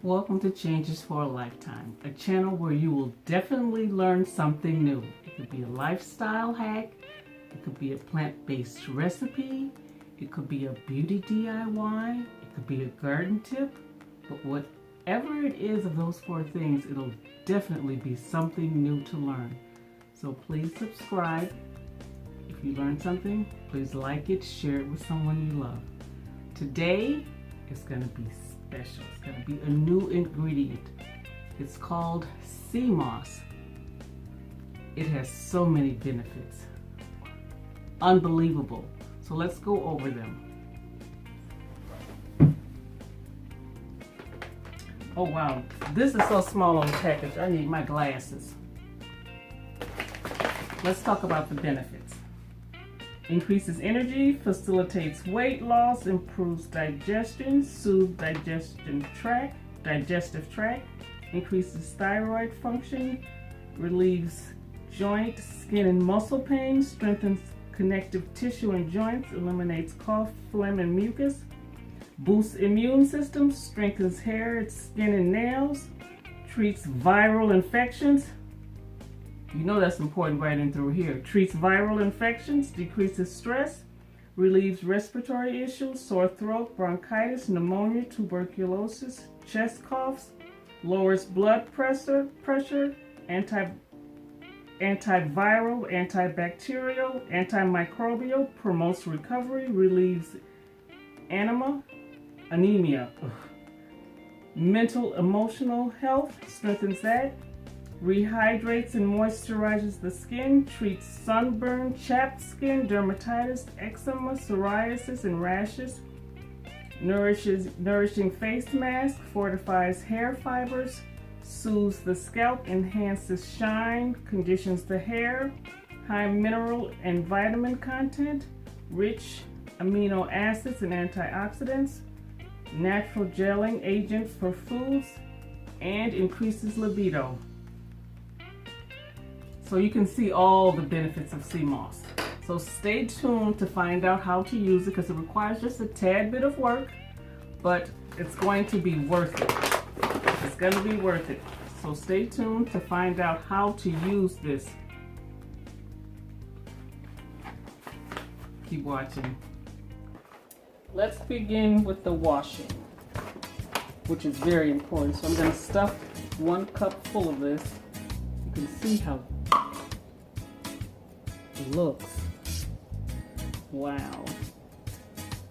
Welcome to Changes for a Lifetime, a channel where you will definitely learn something new. It could be a lifestyle hack, it could be a plant-based recipe, it could be a beauty DIY, it could be a garden tip, but whatever it is of those four things, it'll definitely be something new to learn. So please subscribe. If you learn something, please like it, share it with someone you love. Today, it's going to be special. It's going to be a new ingredient. It's called sea moss. It has so many benefits. Unbelievable. So let's go over them. Oh wow, this is so small on the package. I need my glasses. Let's talk about the benefits. Increases energy, facilitates weight loss, improves digestion, soothes digestive tract, increases thyroid function, relieves joint, skin, and muscle pain, strengthens connective tissue and joints, eliminates cough, phlegm, and mucus, boosts immune system, strengthens hair, skin, and nails, treats viral infections. You know that's important right in through here. Treats viral infections, decreases stress, relieves respiratory issues, sore throat, bronchitis, pneumonia, tuberculosis, chest coughs, lowers blood pressure, antiviral, antibacterial, antimicrobial, promotes recovery, relieves anemia, mental, emotional health, strengthens that, rehydrates and moisturizes the skin, treats sunburn, chapped skin, dermatitis, eczema, psoriasis, and rashes, nourishing face mask, fortifies hair fibers, soothes the scalp, enhances shine, conditions the hair, high mineral and vitamin content, rich amino acids and antioxidants, natural gelling agent for foods, and increases libido. So you can see all the benefits of sea moss. So stay tuned to find out how to use it because it requires just a tad bit of work, but it's going to be worth it. It's going to be worth it. So stay tuned to find out how to use this. Keep watching. Let's begin with the washing, which is very important. So I'm going to stuff 1 cup full of this. You can see how it looks. Wow.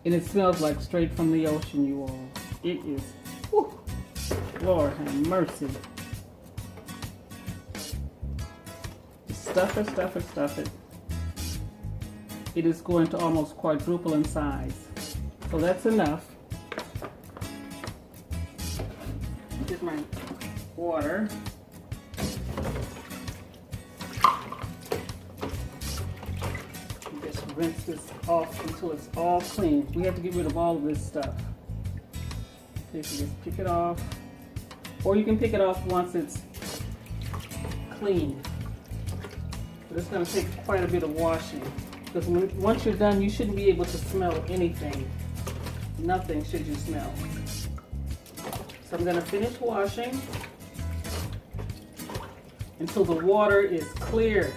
And it smells like straight from the ocean, you all. It is, whew, Lord have mercy. Stuff it. It is going to almost quadruple in size. So that's enough. Here's my water. Just rinse this off until it's all clean. We have to get rid of all of this stuff. So you can just pick it off. Or you can pick it off once it's clean. But it's going to take quite a bit of washing. Because once you're done, you shouldn't be able to smell anything. Nothing should you smell. So I'm going to finish washing until the water is clear.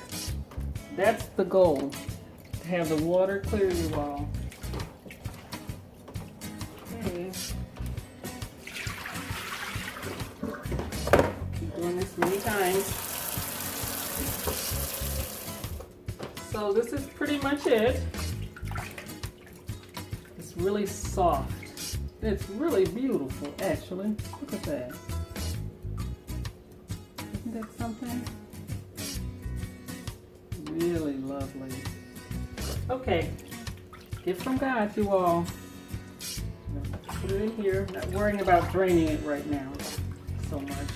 That's the goal, to have the water clear, you all. Okay. Keep doing this many times. So this is pretty much it. It's really soft. It's really beautiful, actually. Look at that. Isn't that something? Really lovely. Okay, gift from God, you all. Put it in here. Not worrying about draining it right now so much.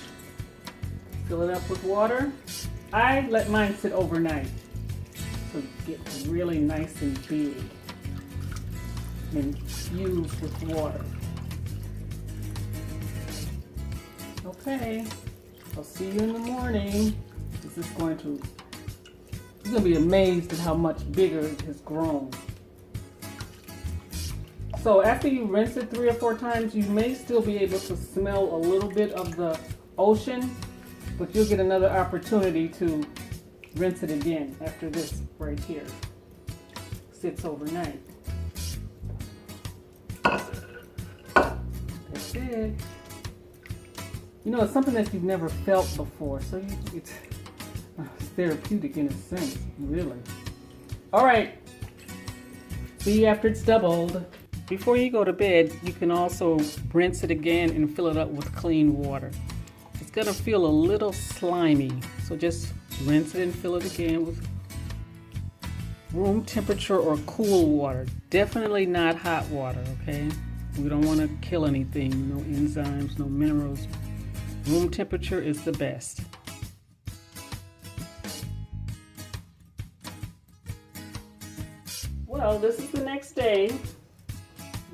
Fill it up with water. I let mine sit overnight. So it gets really nice and big and infused with water. Okay, I'll see you in the morning. This is going to, you're going to be amazed at how much bigger it has grown. So after you rinse it 3 or 4 times, you may still be able to smell a little bit of the ocean, but you'll get another opportunity to rinse it again after this right here sits overnight. That's it. You know, it's something that you've never felt before, so it's therapeutic in a sense, really. All right, see you after it's doubled. Before you go to bed, you can also rinse it again and fill it up with clean water. It's gonna feel a little slimy, so just rinse it and fill it again with room temperature or cool water. Definitely not hot water, okay? We don't want to kill anything, no enzymes, no minerals. Room temperature is the best. Well, this is the next day.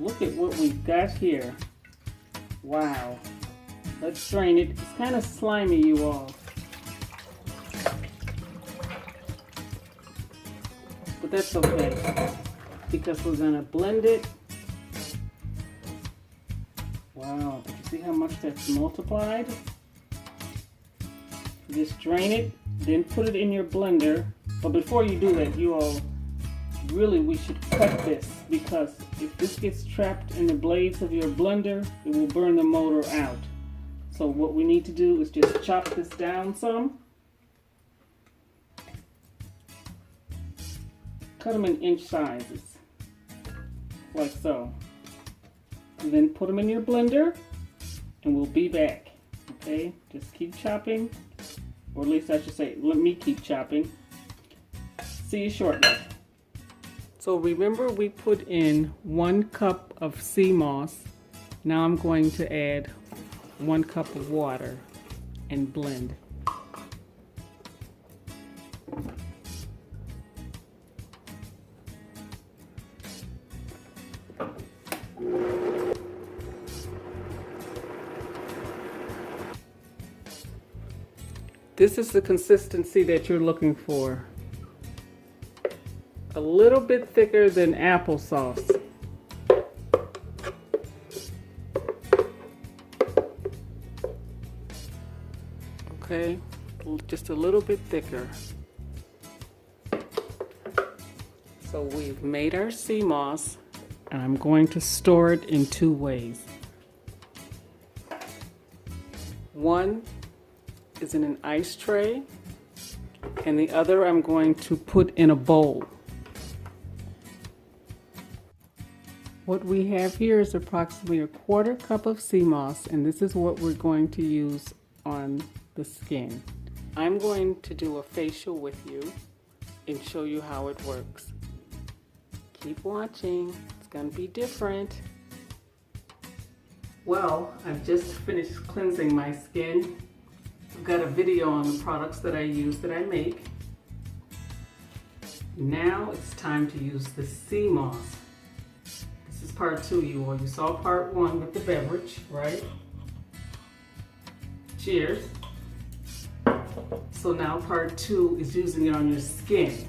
Look at what we've got here. Wow. Let's drain it. It's kind of slimy, you all. But that's okay, because we're gonna blend it. Wow, did you see how much that's multiplied? Just drain it, then put it in your blender. But before you do that, you all, really we should cut this, because if this gets trapped in the blades of your blender, it will burn the motor out. So what we need to do is just chop this down some. Cut them in inch sizes, like so. And then put them in your blender, and we'll be back, okay? Just keep chopping, or at least I should say, let me keep chopping. See you shortly. So remember, we put in 1 cup of sea moss. Now I'm going to add 1 cup of water and blend. This is the consistency that you're looking for. A little bit thicker than applesauce. Okay, just a little bit thicker. So we've made our sea moss, and I'm going to store it in 2 ways. One is in an ice tray, and the other I'm going to put in a bowl. What we have here is approximately a 1/4 cup of sea moss, and this is what we're going to use on the skin. I'm going to do a facial with you and show you how it works. Keep watching, it's going to be different. Well, I've just finished cleansing my skin. I've got a video on the products that I use that I make. Now it's time to use the sea moss. This is part 2, you all. You saw part 1 with the beverage, right? Cheers. So now part 2 is using it on your skin.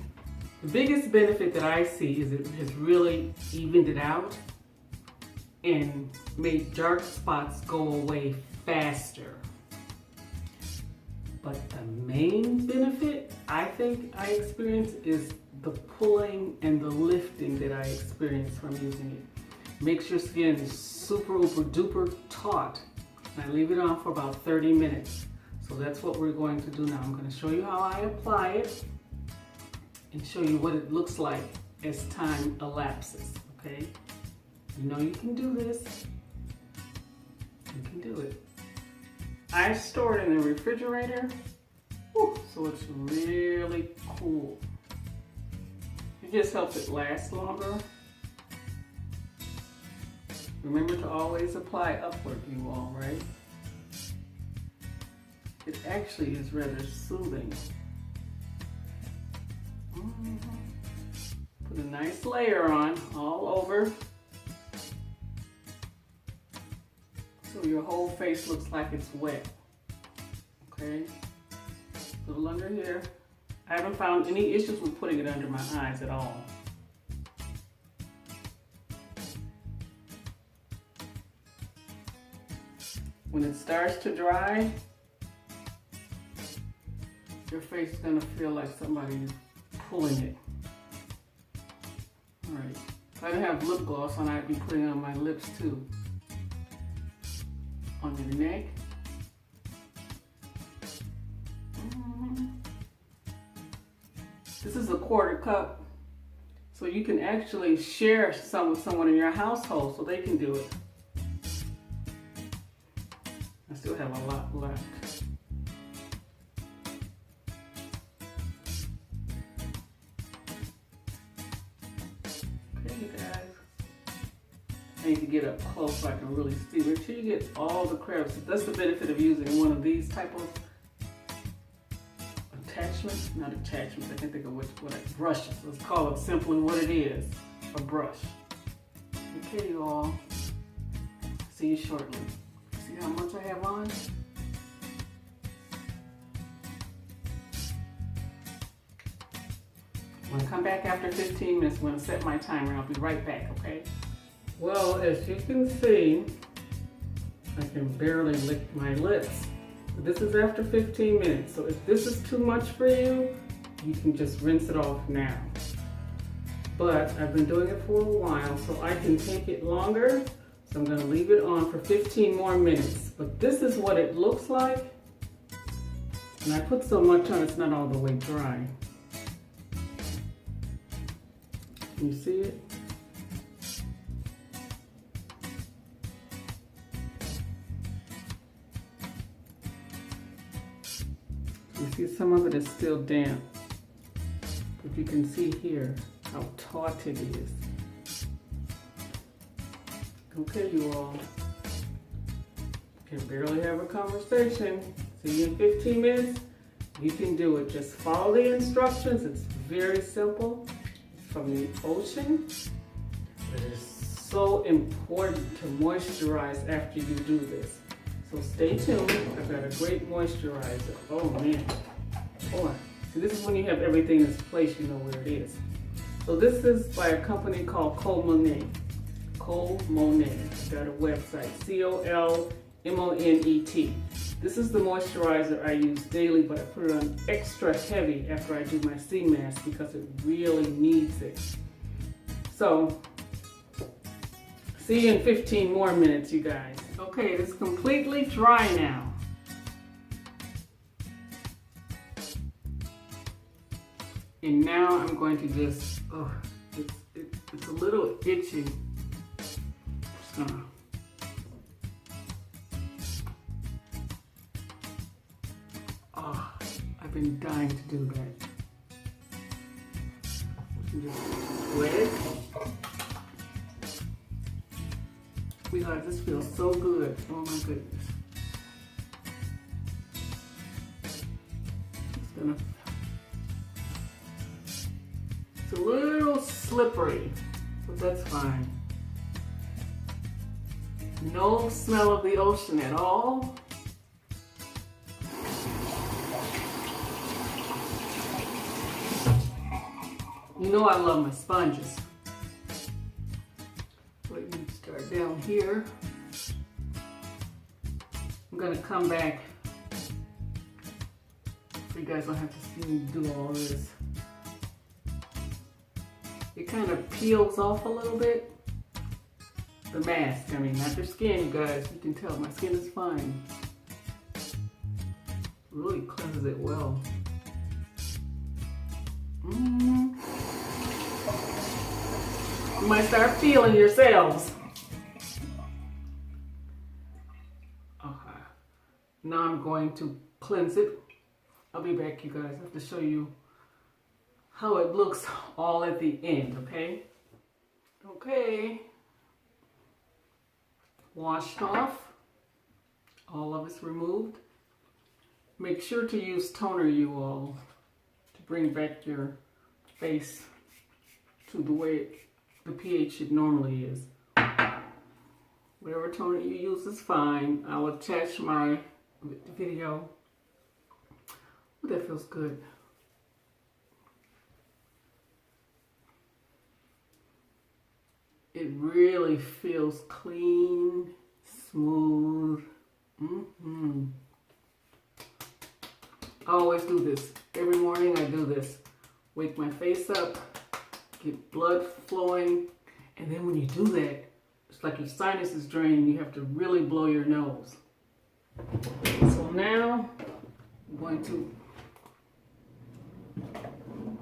The biggest benefit that I see is it has really evened it out and made dark spots go away faster. But the main benefit I think I experience is the pulling and the lifting that I experience from using it. Makes your skin super uber duper taut. And I leave it on for about 30 minutes. So that's what we're going to do now. I'm going to show you how I apply it and show you what it looks like as time elapses, okay? You know you can do this. You can do it. I store it in the refrigerator, so it's really cool. It just helps it last longer. Remember to always apply upward, you all, right? It actually is rather soothing. Put a nice layer on all over, so your whole face looks like it's wet. Okay? A little under here. I haven't found any issues with putting it under my eyes at all. when it starts to dry, your face is gonna feel like somebody's pulling it. All right, if I didn't have lip gloss on, I'd be putting it on my lips too. On your neck. This is a 1/4 cup, so you can actually share some with someone in your household so they can do it. I still have a lot left. Okay, you guys. I need to get up close so I can really see. Make sure you get all the crevices. That's the benefit of using one of these type of attachments. Not attachments, I can't think of what brushes. Let's call it simply what it is, a brush. Okay, you all. See you shortly. See how much I have on? I'm gonna come back after 15 minutes. I'm gonna set my timer. I'll be right back, okay? Well, as you can see, I can barely lick my lips. This is after 15 minutes, so if this is too much for you, you can just rinse it off now. But I've been doing it for a while, so I can take it longer. So I'm gonna leave it on for 15 more minutes. But this is what it looks like. And I put so much on, it's not all the way dry. Can you see it? You see some of it is still damp. But you can see here how taut it is. Okay, you all. Can barely have a conversation. See you in 15 minutes. You can do it. Just follow the instructions. It's very simple. It's from the ocean. It is so important to moisturize after you do this. So stay tuned. I've got a great moisturizer. Oh man. Boy. See, this is when you have everything in its place, you know where it is. So this is by a company called Colmonet. Colmonet. I've got a website. COLMONET. This is the moisturizer I use daily, but I put it on extra heavy after I do my sea mask because it really needs it. So, see you in 15 more minutes, you guys. Okay, it's completely dry now. And now I'm going to just, it's a little itchy. Just gonna, I've been dying to do that. Just wet it. Sweetheart, this feels so good. Oh my goodness. It's a little slippery, but that's fine. No smell of the ocean at all. You know I love my sponges. Let me start down here. I'm gonna come back so you guys don't have to see me do all this. It kind of peels off a little bit. The mask, I mean, not your skin, you guys. You can tell my skin is fine. Really cleanses it well. You might start feeling yourselves. Okay. Now I'm going to cleanse it. I'll be back, you guys. I have to show you how it looks all at the end, okay? Okay. Washed off. All of it's removed. Make sure to use toner, you all, to bring back your face to the way the pH it normally is. Whatever toner you use is fine. I'll attach my video. Oh, that feels good. It really feels clean, smooth. I always do this. Every morning I do this. Wake my face up, get blood flowing, and then when you do that, it's like your sinuses drain. You have to really blow your nose. So now I'm going to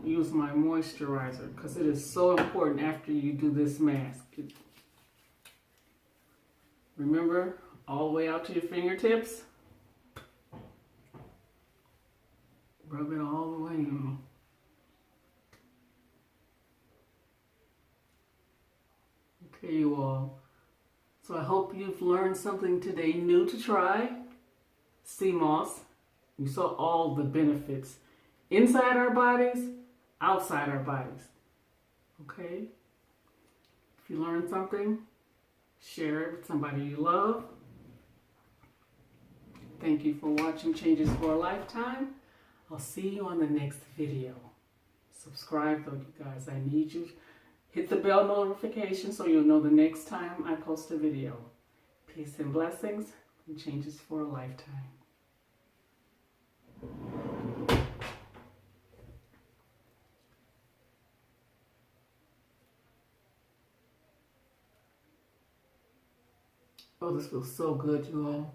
use my moisturizer because it is so important after you do this mask. Remember, all the way out to your fingertips. Rub it all the way in. Okay, you all. So I hope you've learned something today new to try. Sea moss. You saw all the benefits inside our bodies, outside our bodies. Okay? If you learned something, share it with somebody you love. Thank you for watching Changes for a Lifetime. I'll see you on the next video. Subscribe though, you guys. I need you. Hit the bell notification so you'll know the next time I post a video. Peace and blessings and Changes for a Lifetime. Oh, this feels so good, you all.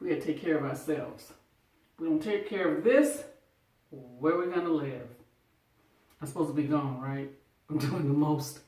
We gotta take care of ourselves. If we don't take care of this, where are we gonna live? I'm supposed to be gone, right? I'm doing the most.